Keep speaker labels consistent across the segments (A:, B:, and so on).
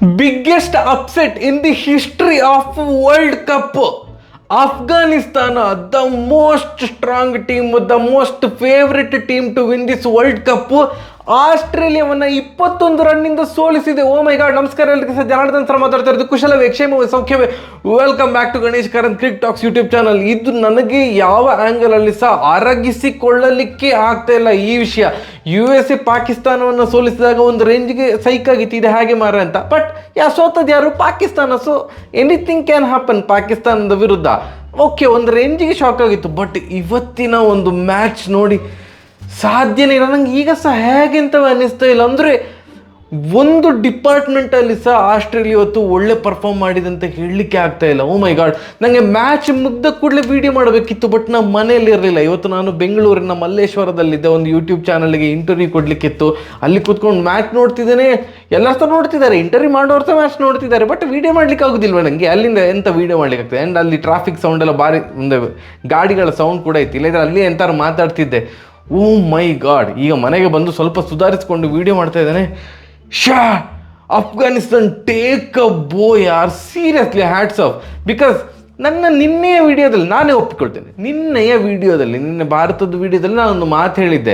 A: Biggest upset in the history of World Cup. Afghanistan, the most strong team, the most favorite team to win this World Cup. ಆಸ್ಟ್ರೇಲಿಯಾವನ್ನು 21 ರನ್ನಿಂದ ಸೋಲಿಸಿದೆ. Oh my God. ನಮಸ್ಕಾರ ಎಲ್ಲರಿಗೂ. Janardhan sir ಮಾತಾಡ್ತಾ ಇರೋದು. ಕುಶಲವೇ, ಕ್ಷೇಮವೇ, ಸೌಖ್ಯವೇ? Welcome back to Ganesh Karanth cric talks YouTube channel. ಇದು ನನಗೆ ಯಾವ ಆ್ಯಂಗಲ್ ಅಲ್ಲಿ ಸಹ ಅರಗಿಸಿಕೊಳ್ಳಲಿಕ್ಕೆ ಆಗ್ತಾ ಇಲ್ಲ ಈ ವಿಷಯ. USA ಪಾಕಿಸ್ತಾನವನ್ನು ಸೋಲಿಸಿದಾಗ ಒಂದು ರೇಂಜ್ಗೆ ಸೈಕ್ ಆಗಿತ್ತು, ಇದೆ ಹಾಗೆ ಮಾರ ಅಂತ. ಬಟ್ ಸೋತದ್ದು ಯಾರು? Pakistan. So anything can happen ಪಾಕಿಸ್ತಾನದ ವಿರುದ್ಧ. ಓಕೆ, ಒಂದು ರೇಂಜಿಗೆ ಶಾಕ್ ಆಗಿತ್ತು. ಬಟ್ ಇವತ್ತಿನ ಒಂದು ಮ್ಯಾಚ್ ನೋಡಿ ಸಾಧ್ಯನೇ ಇಲ್ಲ. ನಂಗೆ ಈಗ ಸಹ ಹೇಗೆ ಅಂತ ಅನ್ನಿಸ್ತಾ ಇಲ್ಲ. ಅಂದರೆ ಒಂದು ಡಿಪಾರ್ಟ್ಮೆಂಟಲ್ಲಿ ಸಹ ಆಸ್ಟ್ರೇಲಿಯಾ ಇವತ್ತು ಒಳ್ಳೆ ಪರ್ಫಾರ್ಮ್ ಮಾಡಿದೆ ಅಂತ ಹೇಳಲಿಕ್ಕೆ ಆಗ್ತಾ ಇಲ್ಲ. ಓ ಮೈ ಗಾಡ್. ನನಗೆ ಮ್ಯಾಚ್ ಮುಗ್ದ ಕೂಡಲೇ ವಿಡಿಯೋ ಮಾಡಬೇಕಿತ್ತು, ಬಟ್ ನಾನು ಮನೆಯಲ್ಲಿ ಇರಲಿಲ್ಲ. ಇವತ್ತು ನಾನು ಬೆಂಗಳೂರಿನ ಮಲ್ಲೇಶ್ವರದಲ್ಲಿದ್ದೆ. ಒಂದು ಯೂಟ್ಯೂಬ್ ಚಾನಲ್ಗೆ ಇಂಟರ್ವ್ಯೂ ಕೊಡಲಿಕ್ಕಿತ್ತು. ಅಲ್ಲಿ ಕೂತ್ಕೊಂಡು ಮ್ಯಾಚ್ ನೋಡ್ತಿದ್ದೇನೆ. ಎಲ್ಲರೂ ಸಹ ನೋಡ್ತಿದ್ದಾರೆ, ಇಂಟರ್ವ್ಯೂ ಮಾಡೋರು ಸಹ ಮ್ಯಾಚ್ ನೋಡ್ತಿದ್ದಾರೆ. ಬಟ್ ವಿಡಿಯೋ ಮಾಡ್ಲಿಕ್ಕೆ ಆಗೋದಿಲ್ವ ನನಗೆ. ಅಲ್ಲಿಂದ ಎಂಥ ವಿಡಿಯೋ ಮಾಡ್ಲಿಕ್ಕೆ ಆಗ್ತದೆ. ಆ್ಯಂಡ್ ಅಲ್ಲಿ ಟ್ರಾಫಿಕ್ ಸೌಂಡ್ ಎಲ್ಲ ಭಾರಿ, ಒಂದು ಗಾಡಿಗಳ ಸೌಂಡ್ ಕೂಡ ಇತ್ತು. ಇಲ್ಲದ್ರೆ ಅಲ್ಲಿ ಎಂತಾರು ಮಾತಾಡ್ತಿದ್ದೆ. ಓ ಮೈ ಗಾಡ್. ಈಗ ಮನೆಗೆ ಬಂದು ಸ್ವಲ್ಪ ಸುಧಾರಿಸ್ಕೊಂಡು ವಿಡಿಯೋ ಮಾಡ್ತಾ ಇದ್ದಾನೆ. ಅಫ್ಘಾನಿಸ್ತಾನ್ ಟೇಕ್ ಅ ಬೋ ಯಾರ್, ಸೀರಿಯಸ್ಲಿ ಹ್ಯಾಟ್ಸ್ ಆಫ್. ಬಿಕಾಸ್ ನನ್ನ ನಿನ್ನೆಯ ವಿಡಿಯೋದಲ್ಲಿ ನಾನೇ ಒಪ್ಪಿಕೊಳ್ತೇನೆ, ನಿನ್ನೆ ಭಾರತದ ವಿಡಿಯೋದಲ್ಲಿ ನಾನೊಂದು ಮಾತು ಹೇಳಿದ್ದೆ.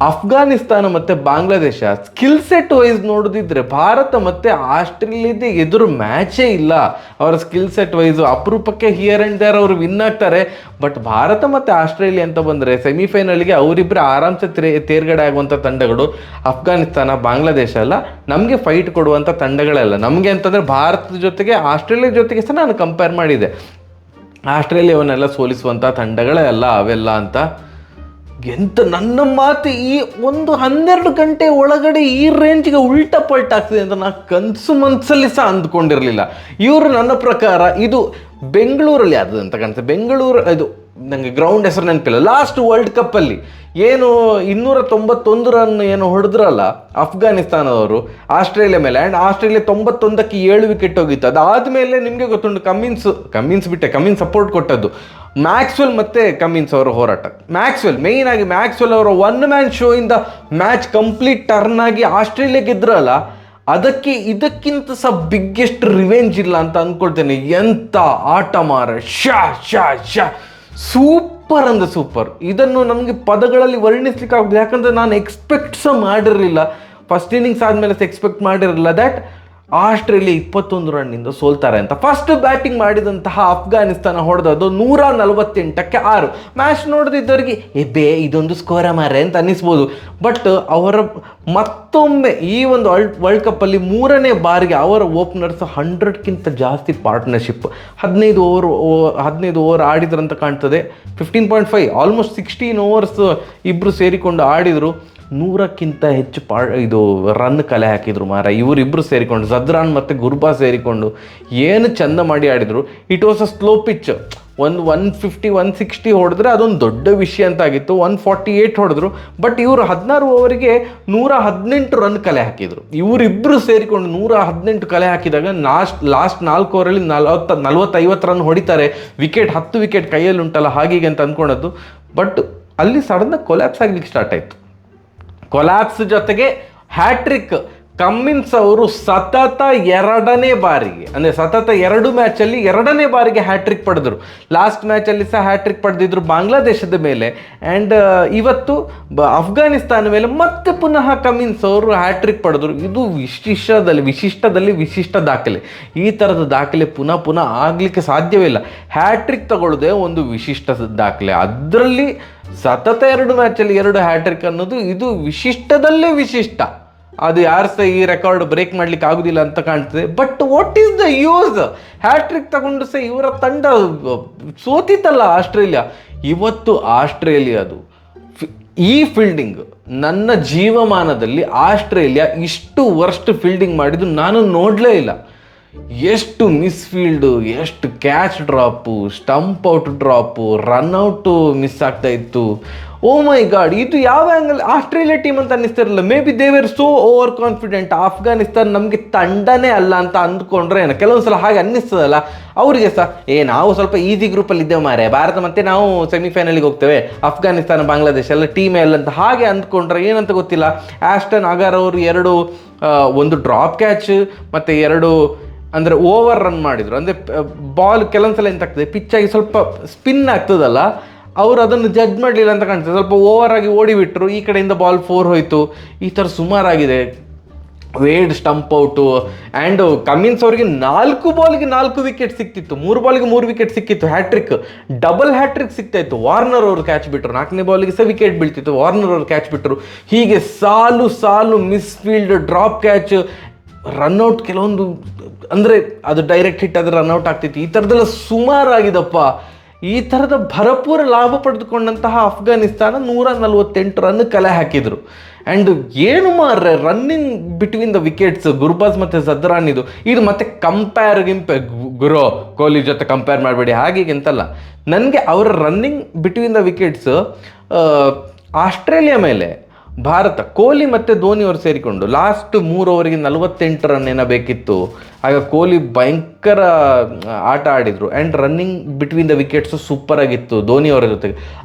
A: ಅಫ್ಘಾನಿಸ್ತಾನ ಮತ್ತು ಬಾಂಗ್ಲಾದೇಶ ಸ್ಕಿಲ್ ಸೆಟ್ ವೈಸ್ ನೋಡೋದಿದ್ರೆ ಭಾರತ ಮತ್ತು ಆಸ್ಟ್ರೇಲಿಯಾದ ಎದುರು ಮ್ಯಾಚೇ ಇಲ್ಲ. ಅವರ ಸ್ಕಿಲ್ ಸೆಟ್ ವೈಸು ಅಪರೂಪಕ್ಕೆ ಹಿಯರ್ ಆ್ಯಂಡ್ ದೇರ್ ಅವರು ವಿನ್ ಆಗ್ತಾರೆ. ಬಟ್ ಭಾರತ ಮತ್ತು ಆಸ್ಟ್ರೇಲಿಯಾ ಅಂತ ಬಂದರೆ ಸೆಮಿಫೈನಲ್ಗೆ ಅವರಿಬ್ಬರು ಆರಾಮ್ಸೆ ತೇರ್ಗಡೆ ಆಗುವಂಥ ತಂಡಗಳು ಅಫ್ಘಾನಿಸ್ತಾನ, ಬಾಂಗ್ಲಾದೇಶ ಅಲ್ಲ. ನಮಗೆ ಫೈಟ್ ಕೊಡುವಂಥ ತಂಡಗಳೆಲ್ಲ. ನಮಗೆ ಅಂತಂದರೆ ಭಾರತದ ಜೊತೆಗೆ ಆಸ್ಟ್ರೇಲಿಯಾ ಜೊತೆಗೆ ಸಹ ನಾನು ಕಂಪೇರ್ ಮಾಡಿದ್ದೆ. ಆಸ್ಟ್ರೇಲಿಯಾವನ್ನೆಲ್ಲ ಸೋಲಿಸುವಂಥ ತಂಡಗಳೇ ಅಲ್ಲ ಅವೆಲ್ಲ ಅಂತ. ಎಂತ ನನ್ನ ಮಾತು ಈ ಒಂದು 12 ಗಂಟೆ ಒಳಗಡೆ ಈ ರೇಂಜ್ಗೆ ಉಲ್ಟಾ ಪಲ್ಟ ಆಗ್ತದೆ ಅಂತ ನಾನು ಕನಸು ಮನಸ್ಸಲ್ಲಿ ಸಹ ಅಂದ್ಕೊಂಡಿರಲಿಲ್ಲ. ಇವರು ನನ್ನ ಪ್ರಕಾರ ಇದು ಬೆಂಗಳೂರಲ್ಲಿ ಆದದ್ದು ಅಂತ ಕಾಣ್ತದೆ. ಬೆಂಗಳೂರು, ಇದು ನನಗೆ ಗ್ರೌಂಡ್ ಹೆಸರು ನೆನಪಿಲ್ಲ. ಲಾಸ್ಟ್ ವರ್ಲ್ಡ್ ಕಪ್ಪಲ್ಲಿ ಏನು 291 ರನ್ ಏನು ಹೊಡೆದ್ರಲ್ಲ ಅಫ್ಘಾನಿಸ್ತಾನದವರು ಆಸ್ಟ್ರೇಲಿಯಾ ಮೇಲೆ. ಆ್ಯಂಡ್ ಆಸ್ಟ್ರೇಲಿಯಾ 91ಕ್ಕೆ 7 ವಿಕೆಟ್ ಹೋಗಿತ್ತು. ಅದಾದಮೇಲೆ ನಿಮಗೆ ಗೊತ್ತುಂಟು, ಕಮಿನ್ಸ್ ಸಪೋರ್ಟ್ ಕೊಟ್ಟದ್ದು ಮ್ಯಾಕ್ಸ್ವೆಲ್ ಮತ್ತು ಕಮಿನ್ಸ್ ಅವರ ಹೋರಾಟ. ಮ್ಯಾಕ್ಸ್ವೆಲ್ ಅವರ ಒನ್ ಮ್ಯಾನ್ ಶೋ ಇಂದ ಮ್ಯಾಚ್ ಕಂಪ್ಲೀಟ್ ಟರ್ನ್ ಆಗಿ ಆಸ್ಟ್ರೇಲಿಯಾ ಗೆದ್ರಲ್ಲ, ಇದಕ್ಕಿಂತ ಸಹ ಬಿಗ್ಗೆಸ್ಟ್ ರಿವೆಂಜ್ ಇಲ್ಲ ಅಂತ ಅಂದ್ಕೊಳ್ತೇನೆ. ಎಂಥ ಆಟ ಮಾರ, ಸೂಪರ್ ಅಂದ್ರೆ ಸೂಪರ್. ಇದನ್ನು ನಮಗೆ ಪದಗಳಲ್ಲಿ ವರ್ಣಿಸ್ಲಿಕ್ಕೆ ಆಗೋದು. ಯಾಕಂದರೆ ನಾನು ಎಕ್ಸ್ಪೆಕ್ಟ್ ಸಹ ಮಾಡಿರಲಿಲ್ಲ. ಫಸ್ಟ್ ಇನ್ನಿಂಗ್ಸ್ ಆದಮೇಲೆ ಎಕ್ಸ್ಪೆಕ್ಟ್ ಮಾಡಿರಲಿಲ್ಲ ದ್ಯಾಟ್ ಆಸ್ಟ್ರೇಲಿಯಾ 21 ರನ್ನಿಂದ ಸೋಲ್ತಾರೆ ಅಂತ. ಫಸ್ಟ್ ಬ್ಯಾಟಿಂಗ್ ಮಾಡಿದಂತಹ ಅಫ್ಘಾನಿಸ್ತಾನ ಹೊಡೆದದ್ದು 148ಕ್ಕೆ 6. ಮ್ಯಾಚ್ ನೋಡದಿದ್ದವರಿಗೆ ಇದೊಂದು ಸ್ಕೋರ ಮಾರೆ ಅಂತ ಅನ್ನಿಸ್ಬೋದು. ಬಟ್ ಅವರ ಮತ್ತೊಮ್ಮೆ ಈ ಒಂದು ವರ್ಲ್ಡ್ ಕಪ್ಪಲ್ಲಿ 3ನೇ ಬಾರಿಗೆ ಅವರ ಓಪನರ್ಸ್ 100ಕ್ಕಿಂತ ಜಾಸ್ತಿ ಪಾರ್ಟ್ನರ್ಶಿಪ್ 15 ಓವರ್ ಆಡಿದ್ರಂತ ಕಾಣ್ತದೆ. 15.5 ಆಲ್ಮೋಸ್ಟ್ 16 ಓವರ್ಸ್ ಇಬ್ಬರು ಸೇರಿಕೊಂಡು ಆಡಿದರು. 100ಕ್ಕಿಂತ ಹೆಚ್ಚು ಇದು ರನ್ ಕಲೆ ಹಾಕಿದ್ರು ಮಾರ ಇವರಿಬ್ಬರು ಸೇರಿಕೊಂಡು. ಜದ್ರಾನ್ ಮತ್ತು ಗುರ್ಬಾ ಸೇರಿಕೊಂಡು ಏನು ಚಂದ ಮಾಡಿ ಆಡಿದರು. It was a slow pitch. ಒಂದು 150-160 ಹೊಡೆದ್ರೆ ಅದೊಂದು ದೊಡ್ಡ ವಿಷಯ ಅಂತ ಆಗಿತ್ತು. 148 ಹೊಡೆದ್ರು. ಬಟ್ ಇವರು 16 ಓವರಿಗೆ 118 ರನ್ ಕಲೆ ಹಾಕಿದರು. ಇವರಿಬ್ಬರು ಸೇರಿಕೊಂಡು 118 ಕಲೆ ಹಾಕಿದಾಗ ಲಾಸ್ಟ್ 4 ಓವರಲ್ಲಿ 40-50 ರನ್ ಹೊಡಿತಾರೆ. 10 ವಿಕೆಟ್ ಕೈಯಲ್ಲಿ ಉಂಟಲ್ಲ ಹಾಗೀಗೆ ಅಂತ ಅಂದ್ಕೊಂಡದ್ದು. ಬಟ್ ಅಲ್ಲಿ ಸಡನ್ನಾಗಿ ಕೊಲ್ಯಾಪ್ಸ್ ಆಗಲಿಕ್ಕೆ ಸ್ಟಾರ್ಟ್ ಆಯಿತು. ಕೊಲ್ಯಾಪ್ಸ್ ಜೊತೆಗೆ ಹ್ಯಾಟ್ರಿಕ್. ಕಮ್ಮಿನ್ಸ್ ಅವರು ಸತತ 2ನೇ ಬಾರಿಗೆ, ಅಂದರೆ ಸತತ 2 ಮ್ಯಾಚಲ್ಲಿ 2ನೇ ಬಾರಿಗೆ ಹ್ಯಾಟ್ರಿಕ್ ಪಡೆದರು. ಲಾಸ್ಟ್ ಮ್ಯಾಚಲ್ಲಿ ಸಹ ಹ್ಯಾಟ್ರಿಕ್ ಪಡೆದಿದ್ರು ಬಾಂಗ್ಲಾದೇಶದ ಮೇಲೆ. ಆ್ಯಂಡ್ ಇವತ್ತು ಅಫ್ಘಾನಿಸ್ತಾನ ಮೇಲೆ ಮತ್ತೆ ಪುನಃ ಕಮ್ಮಿನ್ಸ್ ಅವರು ಹ್ಯಾಟ್ರಿಕ್ ಪಡೆದರು. ಇದು ವಿಶಿಷ್ಟ ದಾಖಲೆ. ಈ ಥರದ ದಾಖಲೆ ಪುನಃ ಆಗಲಿಕ್ಕೆ ಸಾಧ್ಯವೇ ಇಲ್ಲ. ಹ್ಯಾಟ್ರಿಕ್ ತಗೊಳ್ಳೋದೇ ಒಂದು ವಿಶಿಷ್ಟ ದಾಖಲೆ. ಅದರಲ್ಲಿ ಸತತ 2 ಮ್ಯಾಚಲ್ಲಿ 2 ಹ್ಯಾಟ್ರಿಕ್ ಅನ್ನೋದು ಇದು ವಿಶಿಷ್ಟದಲ್ಲೇ ವಿಶಿಷ್ಟ. ಅದು ಯಾರು ಸಹ ಈ ರೆಕಾರ್ಡ್ ಬ್ರೇಕ್ ಮಾಡ್ಲಿಕ್ಕೆ ಆಗುದಿಲ್ಲ ಅಂತ ಕಾಣ್ತದೆ. But what is the use? Hat trick ತಗೊಂಡು ಸಹ ಇವರ ತಂಡ ಸೋತಿತ್ತಲ್ಲ ಆಸ್ಟ್ರೇಲಿಯಾ. ಇವತ್ತು ಆಸ್ಟ್ರೇಲಿಯಾದು ಈ ಫೀಲ್ಡಿಂಗ್, ನನ್ನ ಜೀವಮಾನದಲ್ಲಿ ಆಸ್ಟ್ರೇಲಿಯಾ ಇಷ್ಟು ವರ್ಸ್ಟ್ ಫೀಲ್ಡಿಂಗ್ ಮಾಡಿದ್ದು ನಾನು ನೋಡಲೇ ಇಲ್ಲ. ಎಷ್ಟು ಮಿಸ್ಫೀಲ್ಡು, ಎಷ್ಟು catch drop, stump out drop, run out miss ಆಗ್ತಾ ಇತ್ತು. ಓ ಓ ಮೈ ಗಾಡ್, ಇದು ಯಾವ ಆ್ಯಂಗಲ್ ಆಸ್ಟ್ರೇಲಿಯಾ ಟೀಮ್ ಅಂತ ಅನ್ನಿಸ್ತಿರಲಿಲ್ಲ. Maybe they were so over confident. Afghanistan ನಮಗೆ ತಂಡನೇ ಅಲ್ಲ ಅಂತ ಅಂದ್ಕೊಂಡ್ರೆ ಏನೋ ಕೆಲವೊಂದ್ಸಲ ಹಾಗೆ ಅನ್ನಿಸ್ತದಲ್ಲ ಅವರಿಗೆ ಸಹ. ನಾವು ಸ್ವಲ್ಪ ಈಸಿ ಗ್ರೂಪಲ್ಲಿ ಇದ್ದೇವೆ ಮಾರೆ, ಭಾರತ ಮತ್ತೆ ನಾವು ಸೆಮಿಫೈನಲ್ಗೆ ಹೋಗ್ತೇವೆ, ಅಫ್ಘಾನಿಸ್ತಾನ ಬಾಂಗ್ಲಾದೇಶ ಎಲ್ಲ ಟೀಮೇ ಅಲ್ಲ ಅಂತ ಹಾಗೆ ಅಂದ್ಕೊಂಡ್ರೆ ಏನಂತ ಗೊತ್ತಿಲ್ಲ. ಆಸ್ಟನ್ ಅಗಾರ್ ಅವರು ಒಂದು ಡ್ರಾಪ್ ಕ್ಯಾಚ್ ಮತ್ತು 2 ಅಂದರೆ ಓವರ್ ರನ್ ಮಾಡಿದರು. ಅಂದರೆ ಬಾಲ್ ಕೆಲವೊಂದ್ಸಲ ಎಂತ ಆಗ್ತದೆ, ಪಿಚ್ಚಾಗಿ ಸ್ವಲ್ಪ ಸ್ಪಿನ್ ಆಗ್ತದಲ್ಲ, ಅವರು ಅದನ್ನು ಜಡ್ಜ್ ಮಾಡಲಿಲ್ಲ ಅಂತ ಕಾಣ್ತದೆ, ಸ್ವಲ್ಪ ಓವರ್ ಆಗಿ ಓಡಿಬಿಟ್ರು, ಈ ಕಡೆಯಿಂದ ಬಾಲ್ 4 ಹೋಯಿತು. ಈ ಥರ ಸುಮಾರಾಗಿದೆ. ವೇಡ್ ಸ್ಟಂಪ್ ಔಟು ಆ್ಯಂಡ್ ಕಮಿನ್ಸ್ ಅವರಿಗೆ 4 ಬಾಲ್ಗೆ 4 ವಿಕೆಟ್ ಸಿಕ್ತಿತ್ತು, 3 ಬಾಲ್ಗೆ 3 ವಿಕೆಟ್ ಸಿಕ್ಕಿತ್ತು. ಹ್ಯಾಟ್ರಿಕ್, ಡಬಲ್ ಹ್ಯಾಟ್ರಿಕ್ ಸಿಗ್ತಾ ಇತ್ತು. ವಾರ್ನರ್ ಅವರು ಕ್ಯಾಚ್ ಬಿಟ್ಟರು, 4ನೇ ಬಾಲಿಗೆ ಸಹ ವಿಕೆಟ್ ಬೀಳ್ತಿತ್ತು, ವಾರ್ನರ್ ಅವರು ಕ್ಯಾಚ್ ಬಿಟ್ಟರು. ಹೀಗೆ ಸಾಲು ಮಿಸ್ಫೀಲ್ಡ್, ಡ್ರಾಪ್ ಕ್ಯಾಚ್, ರನ್ಔಟ್, ಕೆಲವೊಂದು ಅಂದರೆ ಅದು ಡೈರೆಕ್ಟ್ ಹಿಟ್ ಆದರೆ ರನ್ಔಟ್ ಆಗ್ತಿತ್ತು. ಈ ಥರದ್ದೆಲ್ಲ ಸುಮಾರಾಗಿದಪ್ಪ. ಈ ಥರದ ಭರಪೂರ ಲಾಭ ಪಡೆದುಕೊಂಡಂತಹ ಅಫ್ಘಾನಿಸ್ತಾನ 148 ರನ್ ಕಲೆ ಹಾಕಿದರು. ಆ್ಯಂಡ್ ಏನು ಮಾರ್ರೆ running between the wickets, Gurbaz ಮತ್ತು ಜದ್ರಾನ್ ಇದು ಮತ್ತೆ ಗುರು ಕೊಹ್ಲಿ ಜೊತೆ ಕಂಪೇರ್ ಮಾಡಬೇಡಿ ಹಾಗೆ ಅಂತಲ್ಲ. ನನಗೆ ಅವರ running between the wickets Australia ಮೇಲೆ ಭಾರತ, ಕೊಹ್ಲಿ ಮತ್ತು ಧೋನಿ ಅವರು ಸೇರಿಕೊಂಡು ಲಾಸ್ಟ್ 3 ಓವರಿಗೆ 48 ರನ್ ಏನೋ ಬೇಕಿತ್ತು. ಆಗ ಕೊಹ್ಲಿ ಭಯಂಕರ ಆಟ ಆಡಿದರು. And running between the wickets super ಆಗಿತ್ತು ಧೋನಿ ಅವರ ಜೊತೆಗೆ.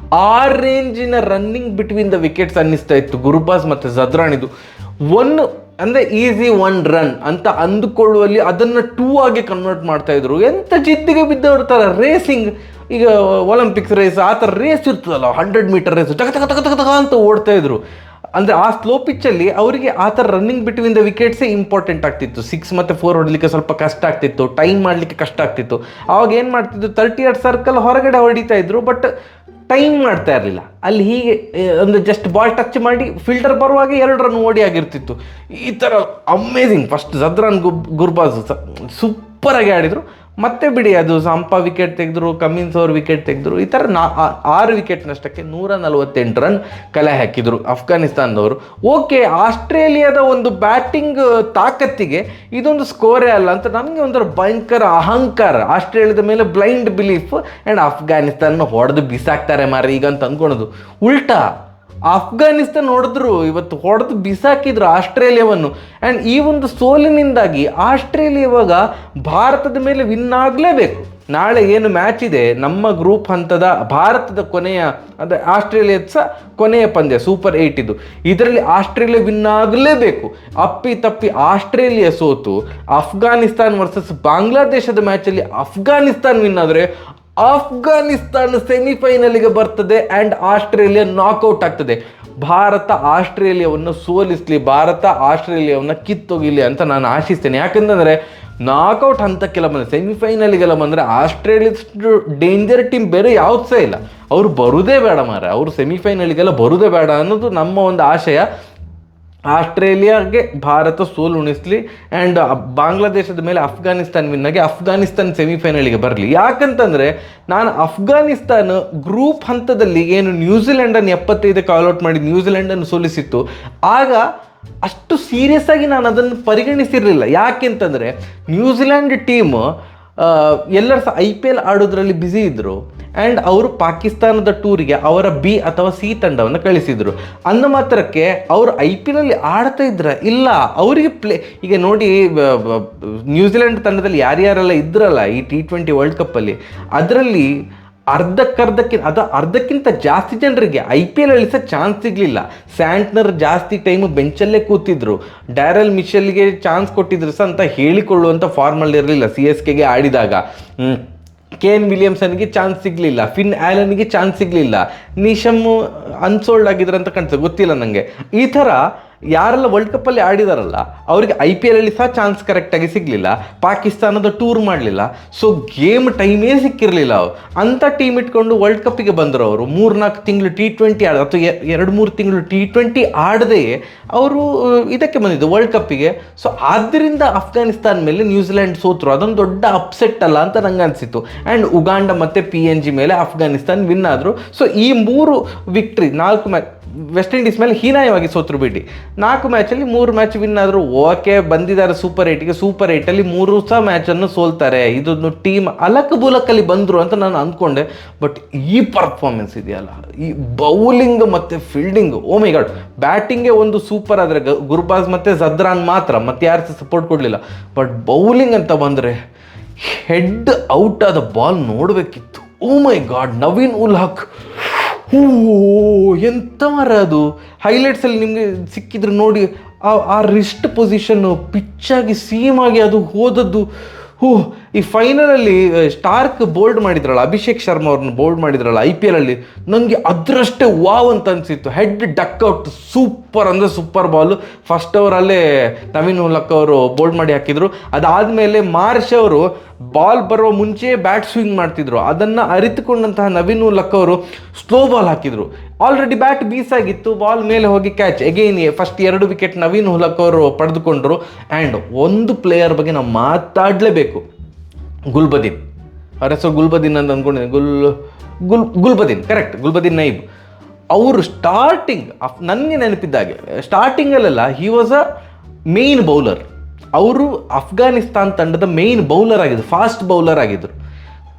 A: ಆ ರೇಂಜಿನ ರನ್ನಿಂಗ್ ಬಿಟ್ವೀನ್ ದ ವಿಕೆಟ್ಸ್ ಅನ್ನಿಸ್ತಾ ಇತ್ತು ಗುರ್ಬಾಜ್ ಮತ್ತು ಜದ್ರಾನ್. ಅಂದರೆ ಈಸಿ 1 ರನ್ ಅಂತ ಅಂದುಕೊಳ್ಳುವಲ್ಲಿ ಅದನ್ನು 2 ಆಗಿ ಕನ್ವರ್ಟ್ ಮಾಡ್ತಾಯಿದ್ರು. ಎಂಥ ಜಿದ್ದಿಗೆ ಬಿದ್ದವ್ರ ಥರ ರೇಸಿಂಗ್. ಈಗ ಒಲಿಂಪಿಕ್ಸ್ ರೇಸ್ ಆ ಥರ ರೇಸ್ ಇರ್ತದಲ್ಲ, 100 ಮೀಟರ್ ರೇಸು ಟಕ ಅಂತ ಓಡ್ತಾಯಿದ್ರು. ಅಂದರೆ ಆ ಸ್ಲೋ ಪಿಚ್ಚಲ್ಲಿ ಅವರಿಗೆ ಆ ಥರ ರನ್ನಿಂಗ್ ಬಿಟ್ವೀನ್ ದ ವಿಕೆಟ್ಸೇ ಇಂಪಾರ್ಟೆಂಟ್ ಆಗ್ತಿತ್ತು. 6 ಮತ್ತು 4 ಹೊಡಲಿಕ್ಕೆ ಸ್ವಲ್ಪ ಕಷ್ಟ ಆಗ್ತಿತ್ತು, ಟೈಮ್ ಮಾಡಲಿಕ್ಕೆ ಕಷ್ಟ ಆಗ್ತಿತ್ತು. ಆವಾಗ ಏನು ಮಾಡ್ತಿದ್ದು, 30 ಯಾರ್ಡ್ ಸರ್ಕಲ್ ಹೊರಗಡೆ ಹೊಡಿತಾ ಇದ್ರು, ಬಟ್ ಟೈಮ್ ಮಾಡ್ತಾ ಇರಲಿಲ್ಲ. ಅಲ್ಲಿ ಹೀಗೆ ಒಂದು ಜಸ್ಟ್ ಬಾಲ್ ಟಚ್ ಮಾಡಿ ಫಿಲ್ಟರ್ ಬರುವಾಗ 2 ರನ್ ಓಡಿ ಆಗಿರ್ತಿತ್ತು. ಈ ಥರ ಅಮೇಝಿಂಗ್. ಫಸ್ಟ್ ಜದ್ರಾನ್ ಗುರ್ಬಾಜ್ ಸೂಪರಾಗಿ ಆಡಿದರು. ಮತ್ತೆ ಬಿಡಿ, ಅದು ಸಂಪಾ ವಿಕೆಟ್ ತೆಗೆದ್ರು, ಕಮಿನ್ಸ್ ಅವರು ವಿಕೆಟ್ ತೆಗೆದ್ರು. ಈ ಥರ 6 ವಿಕೆಟ್ ನಷ್ಟಕ್ಕೆ 148 ರನ್ ಕಲೆ ಹಾಕಿದರು ಅಫ್ಘಾನಿಸ್ತಾನದವರು. ಓಕೆ, ಆಸ್ಟ್ರೇಲಿಯಾದ ಒಂದು ಬ್ಯಾಟಿಂಗ್ ತಾಕತ್ತಿಗೆ ಇದೊಂದು ಸ್ಕೋರೇ ಅಲ್ಲ ಅಂತ ನನಗೆ ಒಂಥರ ಭಯಂಕರ ಅಹಂಕಾರ. ಆಸ್ಟ್ರೇಲಿಯಾದ ಮೇಲೆ ಬ್ಲೈಂಡ್ ಬಿಲೀಫ್. ಆ್ಯಂಡ್ ಅಫ್ಘಾನಿಸ್ತಾನ ಹೊಡೆದು ಬಿಸಾಕ್ತಾರೆ ಮಾರಿ ಈಗ ಅಂತ ಅಂದ್ಕೊಳೋದು. ಉಲ್ಟಾ ಅಫ್ಘಾನಿಸ್ತಾನ ಇವತ್ತು ಹೊಡೆದು ಬಿಸಾಕಿದ್ರು ಆಸ್ಟ್ರೇಲಿಯಾವನ್ನು. ಆ್ಯಂಡ್ ಈ ಒಂದು ಸೋಲಿನಿಂದಾಗಿ ಆಸ್ಟ್ರೇಲಿಯಾ ಇವಾಗ ಭಾರತದ ಮೇಲೆ ವಿನ್ ಆಗಲೇಬೇಕು. ನಾಳೆ ಏನು ಮ್ಯಾಚ್ ಇದೆ ನಮ್ಮ ಗ್ರೂಪ್ ಹಂತದ ಭಾರತದ ಕೊನೆಯ, ಅಂದರೆ ಆಸ್ಟ್ರೇಲಿಯಾದ ಸಹ ಕೊನೆಯ ಪಂದ್ಯ ಸೂಪರ್ 8 ಇದರಲ್ಲಿ ಆಸ್ಟ್ರೇಲಿಯಾ ವಿನ್ ಆಗಲೇಬೇಕು. ಅಪ್ಪಿ ಆಸ್ಟ್ರೇಲಿಯಾ ಸೋತು ಅಫ್ಘಾನಿಸ್ತಾನ್ ವರ್ಸಸ್ ಬಾಂಗ್ಲಾದೇಶದ ಮ್ಯಾಚಲ್ಲಿ ಅಫ್ಘಾನಿಸ್ತಾನ್ ವಿನ್ ಆದರೆ ಅಫ್ಘಾನಿಸ್ತಾನ ಸೆಮಿಫೈನಲ್ಗೆ ಬರ್ತದೆ ಆ್ಯಂಡ್ ಆಸ್ಟ್ರೇಲಿಯಾ ನಾಕ್ಔಟ್ ಆಗ್ತದೆ. ಭಾರತ ಆಸ್ಟ್ರೇಲಿಯಾವನ್ನು ಸೋಲಿಸಲಿ, ಭಾರತ ಆಸ್ಟ್ರೇಲಿಯಾವನ್ನು ಕಿತ್ತೊಗಿಲಿ ಅಂತ ನಾನು ಆಶಿಸ್ತೇನೆ. ಯಾಕಂತಂದರೆ ನಾಕ್ಔಟ್ ಹಂತಕ್ಕೆಲ್ಲ ಬಂದರೆ, ಸೆಮಿಫೈನಲಿಗೆಲ್ಲ ಬಂದರೆ ಆಸ್ಟ್ರೇಲಿಯಾ ಡೇಂಜರ್ ಟೀಮ್ ಬೇರೆ ಯಾವ್ದು ಸಹ ಇಲ್ಲ. ಅವರು ಬರುವುದೇ ಬೇಡ ಮಾರೆ, ಅವರು ಸೆಮಿಫೈನಲಿಗೆಲ್ಲ ಬರುವುದೇ ಬೇಡ ಅನ್ನೋದು ನಮ್ಮ ಒಂದು ಆಶಯ. ಆಸ್ಟ್ರೇಲಿಯಾಗೆ ಭಾರತ ಸೋಲು ಉಣಿಸಲಿ ಆ್ಯಂಡ್ ಬಾಂಗ್ಲಾದೇಶದ ಮೇಲೆ ಅಫ್ಘಾನಿಸ್ತಾನ್ ವಿನ್ನಾಗಿ ಅಫ್ಘಾನಿಸ್ತಾನ್ ಸೆಮಿಫೈನಲಿಗೆ ಬರಲಿ. ಯಾಕಂತಂದರೆ ನಾನು ಅಫ್ಘಾನಿಸ್ತಾನ ಗ್ರೂಪ್ ಹಂತದಲ್ಲಿ ಏನು ನ್ಯೂಜಿಲೆಂಡನ್ನು 75ಕ್ಕೆ ಆಲ್ಔಟ್ ಮಾಡಿ ನ್ಯೂಜಿಲೆಂಡನ್ನು ಸೋಲಿಸಿತ್ತು, ಆಗ ಅಷ್ಟು ಸೀರಿಯಸ್ ಆಗಿ ನಾನು ಅದನ್ನು ಪರಿಗಣಿಸಿರಲಿಲ್ಲ. ಯಾಕೆಂತಂದರೆ ನ್ಯೂಜಿಲೆಂಡ್ ಟೀಮ್ ಎಲ್ಲರೂ ಸಹ IPL ಆಡೋದ್ರಲ್ಲಿ ಬ್ಯುಸಿ ಇದ್ದರು. ಆ್ಯಂಡ್ ಅವರು ಪಾಕಿಸ್ತಾನದ ಟೂರಿಗೆ ಅವರ B ಅಥವಾ C ತಂಡವನ್ನು ಕಳಿಸಿದರು. ಅಂದ ಮಾತ್ರಕ್ಕೆ ಅವರು IPL ಆಡ್ತಾ ಇದ್ರ ಇಲ್ಲ, ಅವರಿಗೆ ಈಗ ನೋಡಿ ನ್ಯೂಜಿಲೆಂಡ್ ತಂಡದಲ್ಲಿ ಯಾರ್ಯಾರೆಲ್ಲ ಇದ್ರಲ್ಲ ಈ T20 ವರ್ಲ್ಡ್ ಕಪ್ಪಲ್ಲಿ, ಅದರಲ್ಲಿ ಅರ್ಧಕ್ಕಿಂತ ಜಾಸ್ತಿ ಜನರಿಗೆ IPL ಸಹ ಚಾನ್ಸ್ ಸಿಗಲಿಲ್ಲ. ಸ್ಯಾಂಟ್ನರ್ ಜಾಸ್ತಿ ಟೈಮು ಬೆಂಚಲ್ಲೇ ಕೂತಿದ್ರು, ಡ್ಯಾರೆಲ್ ಮಿಚೆಲ್ಗೆ ಚಾನ್ಸ್ ಕೊಟ್ಟಿದ್ರು ಸಹ ಅಂತ ಹೇಳಿಕೊಳ್ಳುವಂಥ ಫಾರ್ಮಲ್ಲಿ ಇರಲಿಲ್ಲ. CSKಗೆ ಆಡಿದಾಗ ಕೇನ್ ವಿಲಿಯಮ್ಸನ್ಗೆ ಚಾನ್ಸ್ ಸಿಗಲಿಲ್ಲ, ಫಿನ್ ಆ್ಯಲನ್ಗೆ ಚಾನ್ಸ್ ಸಿಗಲಿಲ್ಲ, ನಿಶಮ್ ಅನ್ಸೋಲ್ಡ್ ಆಗಿದ್ರು ಅಂತ ಕಾಣ್ತದೆ, ಗೊತ್ತಿಲ್ಲ ನನಗೆ. ಈ ಥರ ಯಾರೆಲ್ಲ ವರ್ಲ್ಡ್ ಕಪ್ಪಲ್ಲಿ ಆಡಿದಾರಲ್ಲ ಅವರಿಗೆ IPL ಸಹ ಚಾನ್ಸ್ ಕರೆಕ್ಟಾಗಿ ಸಿಗಲಿಲ್ಲ, ಪಾಕಿಸ್ತಾನದ ಟೂರ್ ಮಾಡಲಿಲ್ಲ, ಸೊ ಗೇಮ್ ಟೈಮೇ ಸಿಕ್ಕಿರಲಿಲ್ಲ. ಅಂಥ ಟೀಮ್ ಇಟ್ಕೊಂಡು ವರ್ಲ್ಡ್ ಕಪ್ಪಿಗೆ ಬಂದರು. ಅವರು 3-4 ತಿಂಗಳು T20 ಆಡ ಅಥವಾ 2-3 ತಿಂಗಳು T20 ಆಡದೆ ಅವರು ಇದಕ್ಕೆ ಬಂದಿದ್ದು ವರ್ಲ್ಡ್ ಕಪ್ಪಿಗೆ. ಸೊ ಆದ್ದರಿಂದ ಅಫ್ಘಾನಿಸ್ತಾನ್ ಮೇಲೆ ನ್ಯೂಜಿಲೆಂಡ್ ಸೋತರು, ಅದೊಂದು ದೊಡ್ಡ ಅಪ್ಸೆಟ್ ಅಲ್ಲ ಅಂತ ನಂಗೆ ಅನಿಸಿತ್ತು. ಆ್ಯಂಡ್ ಉಗಾಂಡ ಮತ್ತು PNG ಮೇಲೆ ಅಫ್ಘಾನಿಸ್ತಾನ್ ವಿನ್ ಆದರು. ಸೊ ಈ 3 ವಿಕ್ಟ್ರಿ, ವೆಸ್ಟ್ ಇಂಡೀಸ್ ಮೇಲೆ ಹೀನಾಯವಾಗಿ ಸೋತರು ಬಿಡಿ. 4 ಮ್ಯಾಚಲ್ಲಿ 3 ಮ್ಯಾಚ್ ವಿನ್ ಆದರೂ ಓಕೆ, ಬಂದಿದ್ದಾರೆ ಸೂಪರ್ 8ಗೆ. ಸೂಪರ್ 8ಅಲ್ಲಿ 3 ಸಹ ಮ್ಯಾಚನ್ನು ಸೋಲ್ತಾರೆ. ಇದೊಂದು ಟೀಮ್ ಅಲಕ್ ಬುಲಕ್ಕಲ್ಲಿ ಬಂದರು ಅಂತ ನಾನು ಅಂದ್ಕೊಂಡೆ. ಬಟ್ ಈ ಪರ್ಫಾರ್ಮೆನ್ಸ್ ಇದೆಯಲ್ಲ, ಈ ಬೌಲಿಂಗ್ ಮತ್ತು ಫೀಲ್ಡಿಂಗ್, ಓ ಮೈ ಗಾಡ್. ಬ್ಯಾಟಿಂಗೇ ಒಂದು ಸೂಪರ್ ಆದರೆ ಗುರ್ಬಾಜ್ ಮತ್ತು ಜದ್ರಾನ್ ಮಾತ್ರ, ಮತ್ತೆ ಯಾರು ಸಪೋರ್ಟ್ ಕೊಡಲಿಲ್ಲ. ಬಟ್ ಬೌಲಿಂಗ್ ಅಂತ ಬಂದರೆ ಹೆಡ್ ಔಟ್ ಆದ ball ನೋಡಬೇಕಿತ್ತು. O my god, Naveen ul ಹಕ್, ಎಂತ ಮರ ಅದು. ಹೈಲೈಟ್ಸಲ್ಲಿ ನಿಮಗೆ ಸಿಕ್ಕಿದ್ರೆ ನೋಡಿ, ಆ ರಿಸ್ಟ್ ಪೊಸಿಷನ್ನು ಪಿಚ್ಚಾಗಿ ಸೀಮಾಗಿ ಅದು ಹೋದದ್ದು. ಈ ಫೈನಲಲ್ಲಿ ಸ್ಟಾರ್ಕ್ ಬೋಲ್ಡ್ ಮಾಡಿದ್ರಲ್ಲ, ಅಭಿಷೇಕ್ ಶರ್ಮಾ ಅವ್ರನ್ನ ಬೋಲ್ಡ್ ಮಾಡಿದ್ರಲ್ಲ IPL ಅಲ್ಲಿ, ನನಗೆ ಅದರಷ್ಟೇ ವಾವ್ ಅಂತ ಅನಿಸಿತ್ತು. ಹೆಡ್ ಡಕ್ಔಟ್, ಸೂಪರ್ ಅಂದರೆ ಸೂಪರ್ ಬಾಲು. ಫಸ್ಟ್ ಓವರಲ್ಲೇ ನವೀನ್ ಉಲ್ ಹಕ್ ಅವರು ಬೋಲ್ಡ್ ಮಾಡಿ ಹಾಕಿದರು. ಅದಾದಮೇಲೆ ಮಾರ್ಷ್ ಅವರು ಬಾಲ್ ಬರುವ ಮುಂಚೆ ಬ್ಯಾಟ್ ಸ್ವಿಂಗ್ ಮಾಡ್ತಿದ್ರು. ಅದನ್ನು ಅರಿತುಕೊಂಡಂತಹ ನವೀನ್ ಉಲ್ ಹಕ್ ಅವರು ಸ್ಲೋ ಬಾಲ್ ಹಾಕಿದರು. ಆಲ್ರೆಡಿ ಬ್ಯಾಟ್ ಬೀಸಾಗಿತ್ತು, ಬಾಲ್ ಮೇಲೆ ಹೋಗಿ catch. Again first 2 wicket Naveen ul Haq ಅವರು ಪಡೆದುಕೊಂಡ್ರು. ಆ್ಯಂಡ್ ಒಂದು ಪ್ಲೇಯರ್ ಬಗ್ಗೆ ನಾವು ಮಾತಾಡಲೇಬೇಕು, ಗುಲ್ಬದೀನ್. ಅವ್ರ ಹೆಸರು ಗುಲ್ಬದೀನ್ ಅಂತ ಅಂದ್ಕೊಂಡಿದ್ದೀನಿ. ಗುಲ್ಬದೀನ್, ಕರೆಕ್ಟ್, ಗುಲ್ಬದೀನ್ ನೈಬ್. ಅವರು ಸ್ಟಾರ್ಟಿಂಗ್ ನನಗೆ ನೆನಪಿದ್ದಾಗೆ ಸ್ಟಾರ್ಟಿಂಗಲ್ಲೆಲ್ಲ he was a main bowler. ಅವರು ಅಫ್ಘಾನಿಸ್ತಾನ್ ತಂಡದ ಮೇನ್ ಬೌಲರ್ ಆಗಿದ್ರು, ಫಾಸ್ಟ್ ಬೌಲರ್ ಆಗಿದ್ದರು.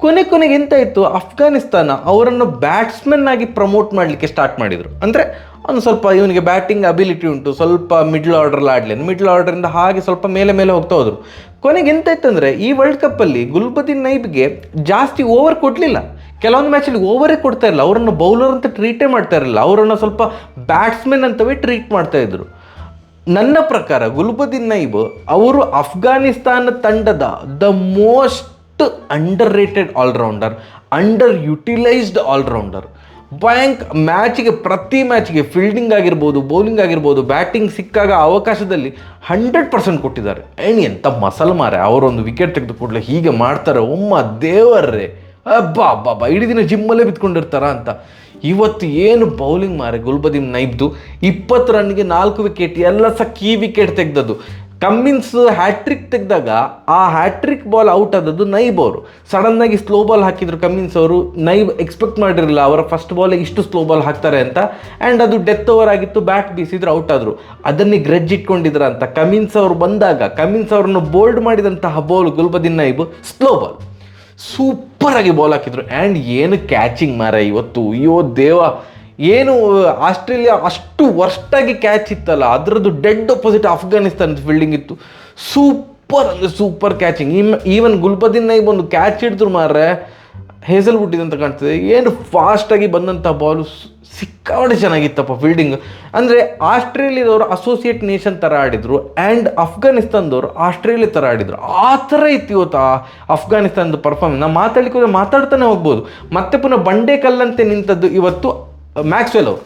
A: ಕೊನೆಗೆ ಎಂತ ಇತ್ತು, ಅಫ್ಘಾನಿಸ್ತಾನ ಅವರನ್ನು ಬ್ಯಾಟ್ಸ್ಮನ್ ಆಗಿ ಪ್ರಮೋಟ್ ಮಾಡಲಿಕ್ಕೆ ಸ್ಟಾರ್ಟ್ ಮಾಡಿದರು. ಅಂದರೆ ಒಂದು ಸ್ವಲ್ಪ ಇವನಿಗೆ ಬ್ಯಾಟಿಂಗ್ ಅಬಿಲಿಟಿ ಉಂಟು, ಸ್ವಲ್ಪ ಮಿಡ್ಲ್ ಆರ್ಡ್ರಲ್ಲಿ ಆಡಲಿ, ಮಿಡ್ಲ್ ಆರ್ಡ್ರಿಂದ ಹಾಗೆ ಸ್ವಲ್ಪ ಮೇಲೆ ಹೋಗ್ತಾ ಹೋದರು. ಕೊನೆಗೆ ಎಂತ ಇತ್ತಂದರೆ, ಈ ವರ್ಲ್ಡ್ ಕಪ್ಪಲ್ಲಿ ಗುಲ್ಬದೀನ್ ನೈಬ್ಗೆ ಜಾಸ್ತಿ ಓವರ್ ಕೊಡಲಿಲ್ಲ. ಕೆಲವೊಂದು ಮ್ಯಾಚಲ್ಲಿ ಓವರೇ ಕೊಡ್ತಾ ಇರಲಿಲ್ಲ. ಅವರನ್ನು ಬೌಲರ್ ಅಂತ ಟ್ರೀಟೇ ಮಾಡ್ತಾ ಇರಲಿಲ್ಲ, ಅವರನ್ನು ಸ್ವಲ್ಪ ಬ್ಯಾಟ್ಸ್ಮನ್ ಅಂತವೇ ಟ್ರೀಟ್ ಮಾಡ್ತಾ ಇದ್ರು. ನನ್ನ ಪ್ರಕಾರ ಗುಲ್ಬದೀನ್ ನೈಬ್ ಅವರು ಅಫ್ಘಾನಿಸ್ತಾನ ತಂಡದ the most underrated allrounder, under utilised allrounder. ಮ್ಯಾಚಿಗೆ ಪ್ರತಿ ಮ್ಯಾಚಿಗೆ ಫೀಲ್ಡಿಂಗ್ ಆಗಿರ್ಬೋದು, ಬೌಲಿಂಗ್ ಆಗಿರ್ಬೋದು, ಬ್ಯಾಟಿಂಗ್ ಸಿಕ್ಕಾಗ ಅವಕಾಶದಲ್ಲಿ 100% ಕೊಟ್ಟಿದ್ದಾರೆ. ಎಂಥ ಮಸಲ್ ಮಾರೆ, ಅವರೊಂದು ವಿಕೆಟ್ ತೆಗೆದು ಕೂಡಲೇ ಹೀಗೆ ಮಾಡ್ತಾರೆ. ದೇವರ್ರೆ, ಅಬ್ಬಾ ಇಡೀ ದಿನ ಜಿಮ್ಮಲ್ಲೇ ಬಿತ್ಕೊಂಡಿರ್ತಾರ ಅಂತ. ಇವತ್ತು ಏನು ಬೌಲಿಂಗ್ ಮಾರೆ ಗುಲ್ಬದೀನ್ ನೈಬ್ದು. 20 ರನ್ಗೆ 4 ವಿಕೆಟ್, ಎಲ್ಲ ಸಹ ಕೀ ವಿಕೆಟ್ ತೆಗೆದದ್ದು. ಕಮ್ಮಿನ್ಸ್ ಹ್ಯಾಟ್ರಿಕ್ ತೆಗೆದಾಗ ಆ ಹ್ಯಾಟ್ರಿಕ್ ಬಾಲ್ ಔಟ್ ಆದದ್ದು ನೈಬ್ ಅವರು. ಸಡನ್ನಾಗಿ ಸ್ಲೋ ಬಾಲ್ ಹಾಕಿದ್ರು ಕಮ್ಮಿನ್ಸ್ ಅವರು. ನೈಬ್ ಎಕ್ಸ್ಪೆಕ್ಟ್ ಮಾಡಿರಲಿಲ್ಲ ಅವರ ಫಸ್ಟ್ ಬಾಲಿಗೆ ಇಷ್ಟು ಸ್ಲೋ ಬಾಲ್ ಹಾಕ್ತಾರೆ ಅಂತ. ಆ್ಯಂಡ್ ಅದು ಡೆತ್ ಓವರ್ ಆಗಿತ್ತು, ಬ್ಯಾಟ್ ಬೀಸಿದ್ರು, ಔಟ್ ಆದರು. ಅದನ್ನೇ ಗ್ರೆಜ್ ಇಟ್ಕೊಂಡಿದ್ರ ಅಂತ ಕಮ್ಮಿನ್ಸ್ ಅವರು ಬಂದಾಗ ಕಮ್ಮಿನ್ಸ್ ಅವರನ್ನು ಬೋಲ್ಡ್ ಮಾಡಿದಂತಹ ಬಾಲ್ ಗುಲ್ಬದೀನ್ ನೈಬ್ ಸ್ಲೋ ಬಾಲ್ ಸೂಪರಾಗಿ ಬಾಲ್ ಹಾಕಿದ್ರು. ಆ್ಯಂಡ್ ಏನು ಕ್ಯಾಚಿಂಗ್ ಮಾರ ಇವತ್ತು, ಅಯ್ಯೋ ದೇವ. ಏನು ಆಸ್ಟ್ರೇಲಿಯಾ ಅಷ್ಟು ವರ್ಸ್ಟಾಗಿ ಕ್ಯಾಚ್ ಇತ್ತಲ್ಲ, ಅದರದ್ದು ಡೆಡ್ ಅಪೋಸಿಟ್ ಅಫ್ಘಾನಿಸ್ತಾನದ ಫೀಲ್ಡಿಂಗ್ ಇತ್ತು. ಸೂಪರ್ ಅಂದರೆ ಸೂಪರ್ ಕ್ಯಾಚಿಂಗ್. ಈವನ್ ಗುಲ್ಬದೀನ್ ನೈಬ್ ಒಂದು ಕ್ಯಾಚ್ ಹಿಡಿದ್ರು ಮಾರ್ರೆ, ಹೇಸಲ್ವುಡ್ ಅಂತ ಕಾಣ್ತದೆ. ಏನು ಫಾಸ್ಟಾಗಿ ಬಂದಂಥ ಬಾಲು ಸಿಕ್ಕಾಪಟ್ಟೆ ಚೆನ್ನಾಗಿತ್ತಪ್ಪ ಫೀಲ್ಡಿಂಗ್. ಅಂದರೆ ಆಸ್ಟ್ರೇಲಿಯಾದವರು ಅಸೋಸಿಯೇಟ್ ನೇಷನ್ ಥರ ಆಡಿದರು, ಆ್ಯಂಡ್ ಅಫ್ಘಾನಿಸ್ತಾನದವರು ಆಸ್ಟ್ರೇಲಿಯಾ ಥರ ಆಡಿದರು. ಆ ಥರ ಇತ್ತು ಇವತ್ತು ಅಫ್ಘಾನಿಸ್ತಾನದ ಪರ್ಫಾರ್ಮೆನ್ಸ್. ನಾವು ಮಾತಾಡ್ಲಿಕ್ಕೆ ಮಾತಾಡ್ತಾನೆ ಹೋಗ್ಬೋದು. ಮತ್ತೆ ಪುನಃ ಬಂಡೆ ಕಲ್ಲಂತೆ ನಿಂತದ್ದು ಇವತ್ತು ಮ್ಯಾಕ್ಸ್ವೆಲ್ ಅವರು.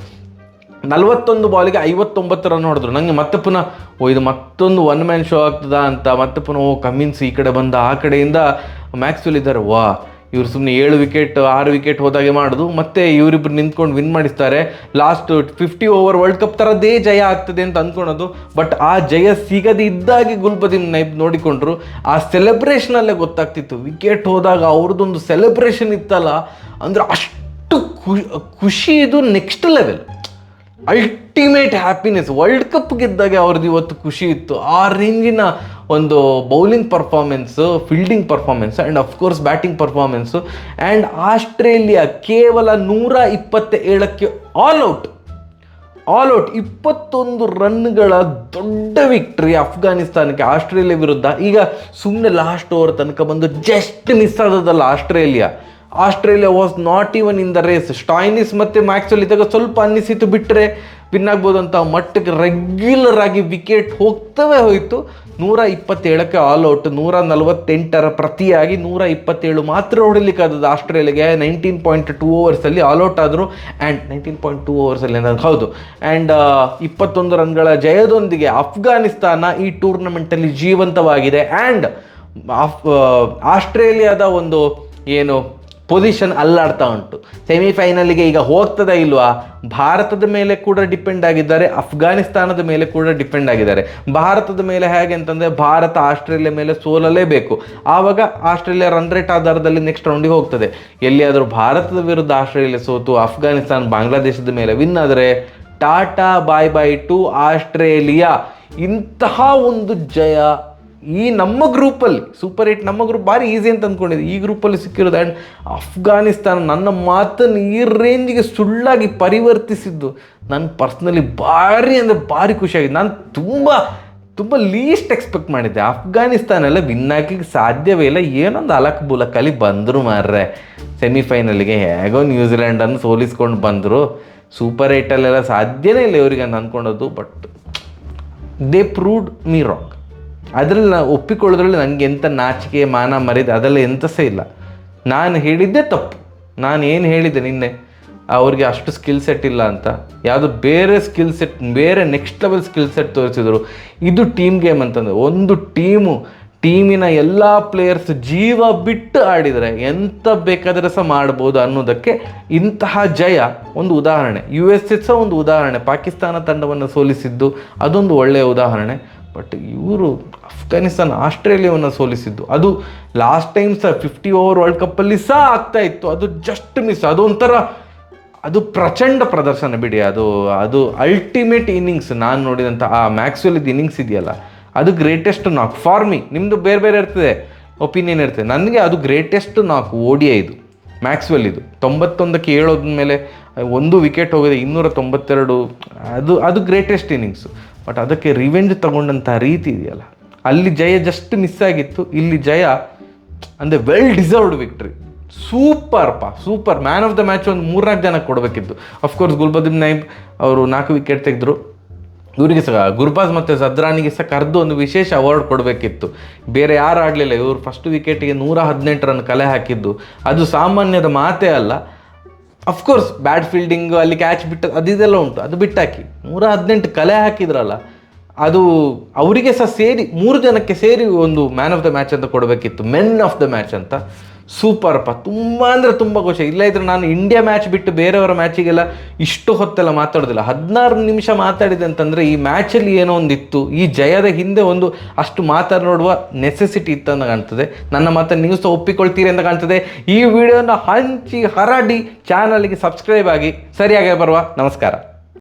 A: 41 ಬಾಲಿಗೆ 59 ರನ್ ಹೊಡೆದ್ರು. ನನಗೆ ಮತ್ತೆ ಪುನಃ ಇದು ಮತ್ತೊಂದು 1 ಮ್ಯಾನ್ ಶೋ ಆಗ್ತದಾ ಅಂತ ಮತ್ತೆ ಪುನಃ ಕಮ್ಮಿನ್ಸ್ ಈ ಕಡೆ ಬಂದ, ಆ ಕಡೆಯಿಂದ ಮ್ಯಾಕ್ಸ್ವೆಲ್ ಇದ್ದಾರೆ. ಇವರು ಸುಮ್ಮನೆ 7 ವಿಕೆಟ್ 6 ವಿಕೆಟ್ ಹೋದಾಗೆ ಮಾಡೋದು, ಮತ್ತೆ ಇವರಿಬ್ಬರು ನಿಂತ್ಕೊಂಡು ವಿನ್ ಮಾಡಿಸ್ತಾರೆ. ಲಾಸ್ಟ್ 50 ಓವರ್ ವರ್ಲ್ಡ್ ಕಪ್ ಥರದ್ದೇ ಜಯ ಆಗ್ತದೆ ಅಂತ ಅಂದ್ಕೊಳೋದು. ಬಟ್ ಆ ಜಯ ಸಿಗದೆ ಇದ್ದಾಗೆ ಗುಲ್ಬದೀನ್ ನೈಬ್ ನೋಡಿಕೊಂಡ್ರು. ಆ ಸೆಲೆಬ್ರೇಷನಲ್ಲೇ ಗೊತ್ತಾಗ್ತಿತ್ತು, ವಿಕೆಟ್ ಹೋದಾಗ ಅವ್ರದ್ದೊಂದು ಸೆಲೆಬ್ರೇಷನ್ ಇತ್ತಲ್ಲ, ಅಂದರೆ ಅಷ್ಟು ಖುಷಿ, ಇದು next level, ultimate happiness. World cup ಗೆದ್ದಾಗ ಅವ್ರದ್ದು ಇವತ್ತು ಖುಷಿ ಇತ್ತು. ಆ ರೇಂಜಿನ ಒಂದು bowling performance, fielding performance and of course batting performance. And Australia ಕೇವಲ 127ಕ್ಕೆ ಆಲ್ ಔಟ್. 21 ರನ್ಗಳ ದೊಡ್ಡ ವಿಕ್ಟ್ರಿ ಅಫ್ಘಾನಿಸ್ತಾನಕ್ಕೆ ಆಸ್ಟ್ರೇಲಿಯಾ ವಿರುದ್ಧ. ಈಗ ಸುಮ್ಮನೆ ಲಾಸ್ಟ್ ಓವರ್ ತನಕ ಬಂದು ಜಸ್ಟ್ ಮಿಸ್ ಆದದಲ್ಲ Australia was not even in the race. Stoinis ಮತ್ತು ಮ್ಯಾಕ್ಸ್ವೆಲ್ ಇದ್ದಾಗ ಸ್ವಲ್ಪ ಅನ್ನಿಸಿತು, ಬಿಟ್ಟರೆ ವಿನ್ ಆಗ್ಬೋದು ಅಂತ ಮಟ್ಟಕ್ಕೆ ರೆಗ್ಯುಲರ್ ಆಗಿ ವಿಕೆಟ್ ಹೋಗ್ತವೇ ಹೋಯಿತು. 127ಕ್ಕೆ ಆಲ್ ಔಟ್. 148ರ ಪ್ರತಿಯಾಗಿ 127 ಮಾತ್ರ ಹೊಡಿಲಿಕ್ಕಾದದ್ದು ಆಸ್ಟ್ರೇಲಿಯಾಗೆ. 19.2 ಓವರ್ಸಲ್ಲಿ ಆಲ್ ಔಟ್ ಆದರು. ಆ್ಯಂಡ್ 19.2 ಓವರ್ಸಲ್ಲಿ ಹೌದು. ಆ್ಯಂಡ್ 21 ರನ್ಗಳ ಜಯದೊಂದಿಗೆ ಅಫ್ಘಾನಿಸ್ತಾನ ಈ ಟೂರ್ನಮೆಂಟಲ್ಲಿ ಜೀವಂತವಾಗಿದೆ. ಆ್ಯಂಡ್ ಆಸ್ಟ್ರೇಲಿಯಾದ ಒಂದು ಏನು ಪೊಸಿಷನ್ ಅಲ್ಲಾಡ್ತಾ ಉಂಟು. ಸೆಮಿಫೈನಲಿಗೆ ಈಗ ಹೋಗ್ತದ ಇಲ್ವಾ, ಭಾರತದ ಮೇಲೆ ಕೂಡ ಡಿಪೆಂಡ್ ಆಗಿದ್ದಾರೆ, ಅಫ್ಘಾನಿಸ್ತಾನದ ಮೇಲೆ ಕೂಡ ಡಿಪೆಂಡ್ ಆಗಿದ್ದಾರೆ. ಭಾರತದ ಮೇಲೆ ಹೇಗೆ ಅಂತಂದರೆ, ಭಾರತ ಆಸ್ಟ್ರೇಲಿಯಾ ಮೇಲೆ ಸೋಲಲೇಬೇಕು. ಆವಾಗ ಆಸ್ಟ್ರೇಲಿಯಾ ರನ್ ರೇಟ್ ಆಧಾರದಲ್ಲಿ ನೆಕ್ಸ್ಟ್ ರೌಂಡಿಗೆ ಹೋಗ್ತದೆ. ಎಲ್ಲಿಯಾದರೂ ಭಾರತದ ವಿರುದ್ಧ ಆಸ್ಟ್ರೇಲಿಯಾ ಸೋತು ಅಫ್ಘಾನಿಸ್ತಾನ ಬಾಂಗ್ಲಾದೇಶದ ಮೇಲೆ ವಿನ್ ಆದರೆ ಟಾಟಾ ಬಾಯ್ ಬಾಯ್ ಟು ಆಸ್ಟ್ರೇಲಿಯಾ. ಇಂತಹ ಒಂದು ಜಯ ಈ ನಮ್ಮ ಗ್ರೂಪಲ್ಲಿ ಸೂಪರ್ 8 ನಮ್ಮ ಗ್ರೂಪ್ ಭಾರಿ ಈಸಿ ಅಂತ ಅಂದ್ಕೊಂಡಿದ್ದೆ, ಈ ಗ್ರೂಪಲ್ಲಿ ಸಿಕ್ಕಿರೋದು. ಆ್ಯಂಡ್ ಅಫ್ಘಾನಿಸ್ತಾನ ನನ್ನ ಮಾತನ್ನು ಈ ರೇಂಜಿಗೆ ಸುಳ್ಳಾಗಿ ಪರಿವರ್ತಿಸಿದ್ದು ನಾನು ಪರ್ಸ್ನಲಿ ಭಾರಿ ಅಂದರೆ ಭಾರಿ ಖುಷಿಯಾಗಿದೆ. ನಾನು ತುಂಬ ಲೀಸ್ಟ್ ಎಕ್ಸ್ಪೆಕ್ಟ್ ಮಾಡಿದ್ದೆ. ಅಫ್ಘಾನಿಸ್ತಾನ ಎಲ್ಲ ವಿನ್ ಹಾಕಲಿಕ್ಕೆ ಸಾಧ್ಯವೇ ಇಲ್ಲ, ಏನೊಂದು ಅಲಕ್ ಬುಲಕಲ್ಲಿ ಬಂದರು ಮಾರ್ರೆ ಸೆಮಿಫೈನಲ್ಗೆ. ಹೇಗೋ ನ್ಯೂಜಿಲೆಂಡನ್ನು ಸೋಲಿಸ್ಕೊಂಡು ಬಂದರು. ಸೂಪರ್ 8ಅಲ್ಲೆಲ್ಲ ಸಾಧ್ಯನೇ ಇಲ್ಲ ಇವರಿಗೆ ಅಂತ ಅಂದ್ಕೊಂಡದ್ದು. But they proved me wrong. ಅದರಲ್ಲಿ ನಾನು ಒಪ್ಪಿಕೊಳ್ಳೋದ್ರಲ್ಲಿ ನನಗೆ ಎಂಥ ನಾಚಿಕೆ ಮಾನ ಮರ್ಯಾದೆ ಅದೆಲ್ಲ ಎಂಥ ಸಹ ಇಲ್ಲ. ನಾನು ಹೇಳಿದ್ದೇ ತಪ್ಪು. ನಾನು ಏನು ಹೇಳಿದ್ದೆ ನಿನ್ನೆ, ಅವ್ರಿಗೆ ಅಷ್ಟು ಸ್ಕಿಲ್ ಸೆಟ್ ಇಲ್ಲ ಅಂತ. ಯಾವುದೋ ಬೇರೆ ಸ್ಕಿಲ್ ಸೆಟ್, ಬೇರೆ ನೆಕ್ಸ್ಟ್ ಲೆವೆಲ್ ಸ್ಕಿಲ್ ಸೆಟ್ ತೋರಿಸಿದ್ರು. ಇದು ಟೀಮ್ ಗೇಮ್ ಅಂತಂದರೆ ಒಂದು ಟೀಮಿನ ಎಲ್ಲ ಪ್ಲೇಯರ್ಸ್ ಜೀವ ಬಿಟ್ಟು ಆಡಿದರೆ ಎಂಥ ಬೇಕಾದರೆ ಸಹ ಮಾಡ್ಬೋದು ಅನ್ನೋದಕ್ಕೆ ಇಂತಹ ಜಯ ಒಂದು ಉದಾಹರಣೆ. US ಸಹ ಒಂದು ಉದಾಹರಣೆ, ಪಾಕಿಸ್ತಾನ ತಂಡವನ್ನು ಸೋಲಿಸಿದ್ದು ಅದೊಂದು ಒಳ್ಳೆಯ ಉದಾಹರಣೆ. ಬಟ್ ಇವರು ಅಫ್ಘಾನಿಸ್ತಾನ ಆಸ್ಟ್ರೇಲಿಯಾವನ್ನು ಸೋಲಿಸಿದ್ದು, ಅದು ಲಾಸ್ಟ್ ಟೈಮ್ ಸಹ 50 ಓವರ್ ವರ್ಲ್ಡ್ ಕಪ್ಪಲ್ಲಿ ಸಹ ಆಗ್ತಾ ಇತ್ತು, ಅದು ಜಸ್ಟ್ ಮಿಸ್. ಅದು ಪ್ರಚಂಡ ಪ್ರದರ್ಶನ ಬಿಡಿ. ಅದು ಅಲ್ಟಿಮೇಟ್ ಇನ್ನಿಂಗ್ಸ್. ನಾನು ನೋಡಿದಂಥ ಆ ಮ್ಯಾಕ್ಸ್ವೆಲ್ ಇನ್ನಿಂಗ್ಸ್ ಇದೆಯಲ್ಲ, ಅದು ಗ್ರೇಟೆಸ್ಟ್ ನಾಕ್ ಫಾರ್ ಮಿ. ನಿಮ್ಮದು ಬೇರೆ ಬೇರೆ ಇರ್ತದೆ, ಒಪಿನಿಯನ್ ಇರ್ತದೆ. ನನಗೆ ಅದು ಗ್ರೇಟೆಸ್ಟ್ ನಾಕ್ ODI ಇದು ಮ್ಯಾಕ್ಸ್ವೆಲ್. ಇದು 91ಕ್ಕೆ ಹೇಳೋದ್ಮೇಲೆ 1 ವಿಕೆಟ್ ಹೋಗಿದೆ, 292. ಅದು ಗ್ರೇಟೆಸ್ಟ್ ಇನ್ನಿಂಗ್ಸು. ಬಟ್ ಅದಕ್ಕೆ ರಿವೆಂಜ್ ತಗೊಂಡಂಥ ರೀತಿ ಇದೆಯಲ್ಲ, ಅಲ್ಲಿ ಜಯ ಜಸ್ಟ್ ಮಿಸ್ ಆಗಿತ್ತು, ಇಲ್ಲಿ ಜಯ ಅಂದರೆ well deserved victory. Super man of the match ಒಂದು 3-4 ಜನಕ್ಕೆ ಕೊಡಬೇಕಿತ್ತು. ಅಫ್ಕೋರ್ಸ್ ಗುಲ್ಬದೀನ್ ನೈಬ್ ಅವರು 4 ವಿಕೆಟ್ ತೆಗೆದ್ರು. ಇವರಿಗೆ ಸಹ ಗುರ್ಬಾಜ್ ಮತ್ತು ಜದ್ರಾನಿಗೆ ಸಹ ಕರೆದು ಒಂದು ವಿಶೇಷ ಅವಾರ್ಡ್ ಕೊಡಬೇಕಿತ್ತು. ಬೇರೆ ಯಾರು ಆಡಲಿಲ್ಲ. ಇವರು ಫಸ್ಟ್ ವಿಕೆಟಿಗೆ 118 ರನ್ ಕಲೆ ಹಾಕಿದ್ದು ಅದು ಸಾಮಾನ್ಯದ ಮಾತೇ ಅಲ್ಲ. ಅಫ್ಕೋರ್ಸ್ ಬ್ಯಾಡ್ ಫೀಲ್ಡಿಂಗ್, ಅಲ್ಲಿ ಕ್ಯಾಚ್ ಬಿಟ್ಟು ಅದೆಲ್ಲ ಉಂಟು, ಅದು ಬಿಟ್ಟಾಕಿ 118 ಕಲೆ ಹಾಕಿದ್ರಲ್ಲ, ಅದು ಅವರಿಗೆ ಸಹ ಸೇರಿ 3 ಜನಕ್ಕೆ ಸೇರಿ ಒಂದು ಮ್ಯಾನ್ ಆಫ್ ದ ಮ್ಯಾಚ್ ಅಂತ ಕೊಡಬೇಕಿತ್ತು, ಮೆನ್ ಆಫ್ ದ ಮ್ಯಾಚ್ ಅಂತ. ಸೂಪರ್ಪ, ತುಂಬ ಅಂದರೆ ತುಂಬ ಖುಷಿ. ಇಲ್ಲ ಇದ್ರೆ ನಾನು ಇಂಡಿಯಾ ಮ್ಯಾಚ್ ಬಿಟ್ಟು ಬೇರೆಯವರ ಮ್ಯಾಚಿಗೆಲ್ಲ ಇಷ್ಟು ಹೊತ್ತೆಲ್ಲ ಮಾತಾಡೋದಿಲ್ಲ. 16 ನಿಮಿಷ ಮಾತಾಡಿದೆ ಅಂತಂದರೆ ಈ ಮ್ಯಾಚಲ್ಲಿ ಏನೋ ಒಂದಿತ್ತು, ಈ ಜಯದ ಹಿಂದೆ ಒಂದು ಅಷ್ಟು ಮಾತನಾಡುವ ನೆಸೆಸಿಟಿ ಇತ್ತು ಅಂತ ಕಾಣ್ತದೆ. ನನ್ನ ಮಾತನ್ನು ನೀವು ಸಹ ಒಪ್ಪಿಕೊಳ್ತೀರಿ ಅಂತ ಕಾಣ್ತದೆ. ಈ ವಿಡಿಯೋನ ಹಂಚಿ ಹರಡಿ ಚಾನಲ್ಗೆ ಸಬ್ಸ್ಕ್ರೈಬ್ ಆಗಿ. ಸರಿಯಾಗಿ ಬರುವ ನಮಸ್ಕಾರ.